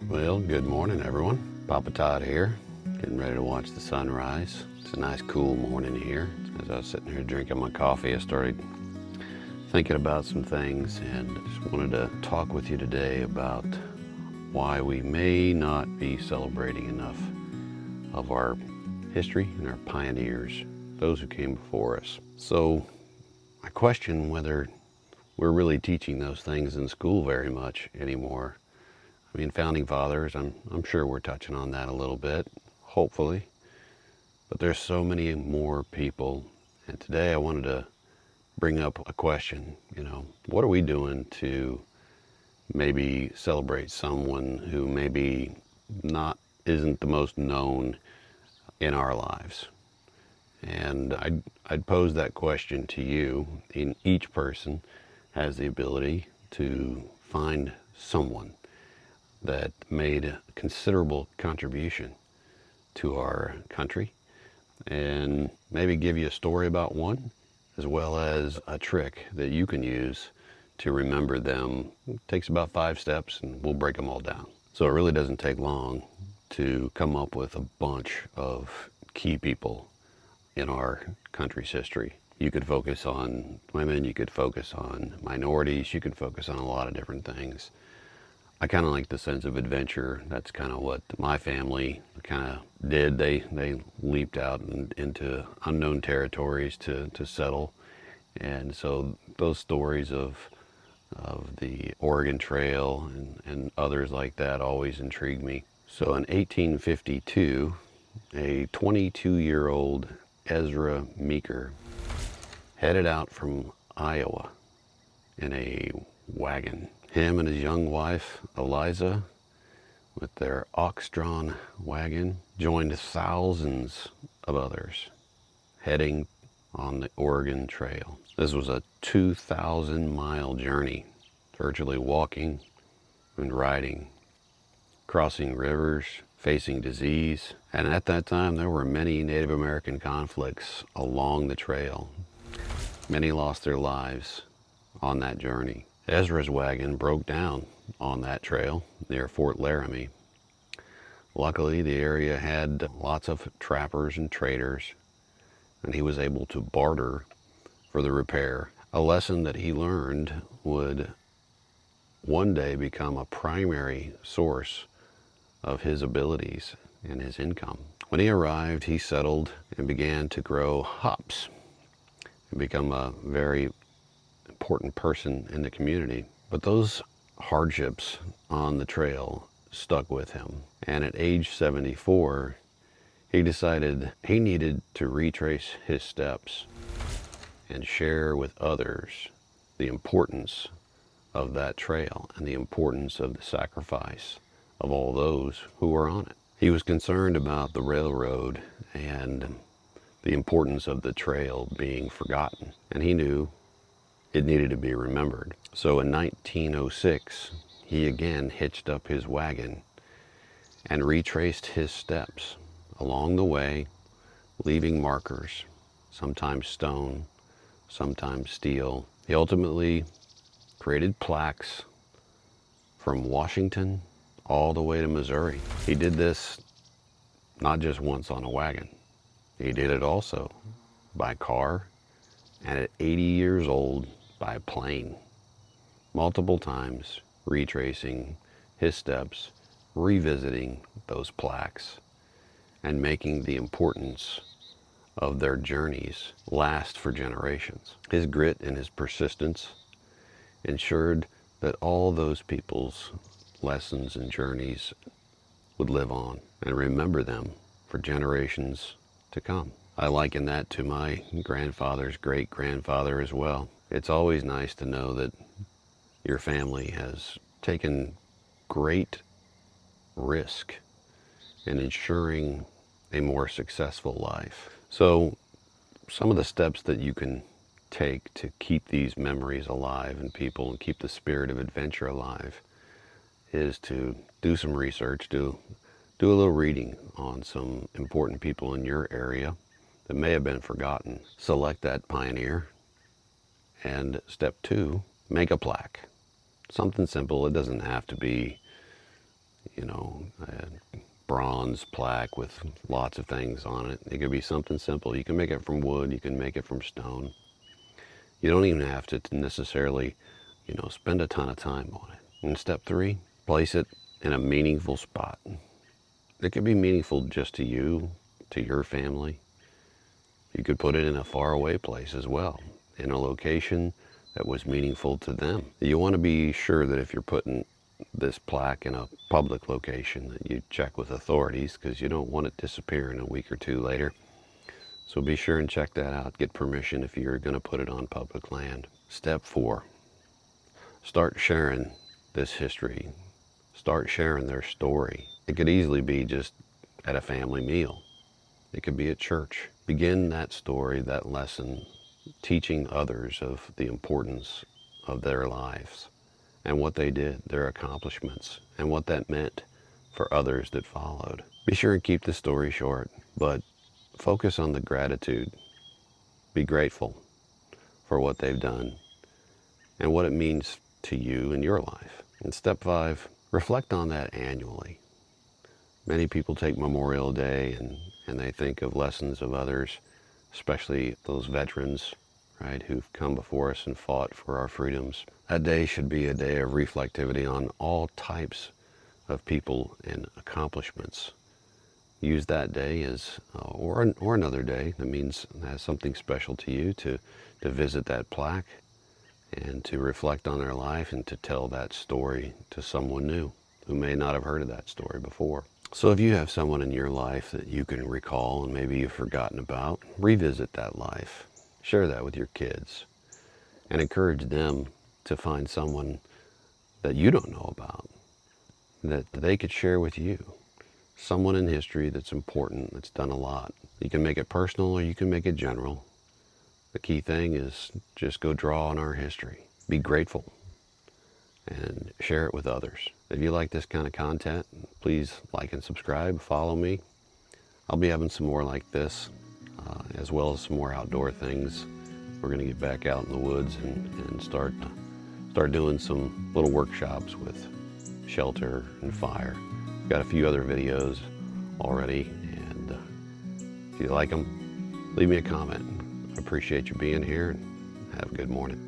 Well, good morning, everyone. Papa Todd here, getting ready to watch the sunrise. It's a nice, cool morning here. As I was sitting here drinking my coffee, I started thinking about some things and just wanted to talk with you today about why we may not be celebrating enough of our history and our pioneers, those who came before us. So I question whether we're really teaching those things in school very much anymore. I mean, founding fathers, I'm sure we're touching on that a little bit, hopefully. But there's so many more people. And today I wanted to bring up a question, what are we doing to maybe celebrate someone who maybe isn't the most known in our lives? And I'd pose that question to you. And each person has the ability to find someone that made a considerable contribution to our country, and maybe give you a story about one, as well as a trick that you can use to remember them. It takes about 5 steps, and we'll break them all down. So it really doesn't take long to come up with a bunch of key people in our country's history. You could focus on women, you could focus on minorities, you could focus on a lot of different things. I kind of like the sense of adventure. That's kind of what my family kind of did. They leaped out into unknown territories to settle. And so those stories of the Oregon Trail and others like that always intrigued me. So in 1852, a 22-year-old Ezra Meeker headed out from Iowa in a wagon. Him and his young wife, Eliza, with their ox-drawn wagon, joined thousands of others heading on the Oregon Trail. This was a 2,000-mile journey, virtually walking and riding, crossing rivers, facing disease. And at that time, there were many Native American conflicts along the trail. Many lost their lives on that journey. Ezra's wagon broke down on that trail near Fort Laramie. Luckily, the area had lots of trappers and traders, and he was able to barter for the repair. A lesson that he learned would one day become a primary source of his abilities and his income. When he arrived, he settled and began to grow hops and become a very important person in the community. But those hardships on the trail stuck with him. And at age 74, he decided he needed to retrace his steps and share with others the importance of that trail and the importance of the sacrifice of all those who were on it. He was concerned about the railroad and the importance of the trail being forgotten, and he knew it needed to be remembered. So in 1906, he again hitched up his wagon and retraced his steps along the way, leaving markers, sometimes stone, sometimes steel. He ultimately created plaques from Washington all the way to Missouri. He did this not just once on a wagon. He did it also by car, and at 80 years old, by plane, multiple times retracing his steps, revisiting those plaques, and making the importance of their journeys last for generations. His grit and his persistence ensured that all those people's lessons and journeys would live on and remember them for generations to come. I liken that to my grandfather's great-grandfather as well. It's always nice to know that your family has taken great risk in ensuring a more successful life. So some of the steps that you can take to keep these memories alive in people and keep the spirit of adventure alive is to do some research, do a little reading on some important people in your area that may have been forgotten. Select that pioneer. And step 2, make a plaque. Something simple. It doesn't have to be, you know, a bronze plaque with lots of things on it. It could be something simple. You can make it from wood, you can make it from stone. You don't even have to necessarily, spend a ton of time on it. And step 3, place it in a meaningful spot. It could be meaningful just to you, to your family. You could put it in a faraway place as well, in a location that was meaningful to them. You want to be sure that if you're putting this plaque in a public location that you check with authorities, because you don't want it disappearing a week or two later. So be sure and check that out. Get permission if you're going to put it on public land. Step 4, start sharing this history. Start sharing their story. It could easily be just at a family meal. It could be at church. Begin that story, that lesson, teaching others of the importance of their lives and what they did, their accomplishments, and what that meant for others that followed. Be sure and keep the story short, but focus on the gratitude. Be grateful for what they've done and what it means to you in your life. And step 5, reflect on that annually. Many people take Memorial Day and they think of lessons of others, especially those veterans, right, who've come before us and fought for our freedoms. That day should be a day of reflectivity on all types of people and accomplishments. Use that day as, or another day that means has something special to you to visit that plaque and to reflect on their life and to tell that story to someone new who may not have heard of that story before. So if you have someone in your life that you can recall and maybe you've forgotten about, revisit that life. Share that with your kids and encourage them to find someone that you don't know about that they could share with you. Someone in history that's important, that's done a lot. You can make it personal or you can make it general. The key thing is just go draw on our history. Be grateful and share it with others. If you like this kind of content, please like and subscribe, follow me. I'll be having some more like this, as well as some more outdoor things. We're going to get back out in the woods and start doing some little workshops with shelter and fire. Got a few other videos already, and if you like them, leave me a comment. I appreciate you being here, and have a good morning.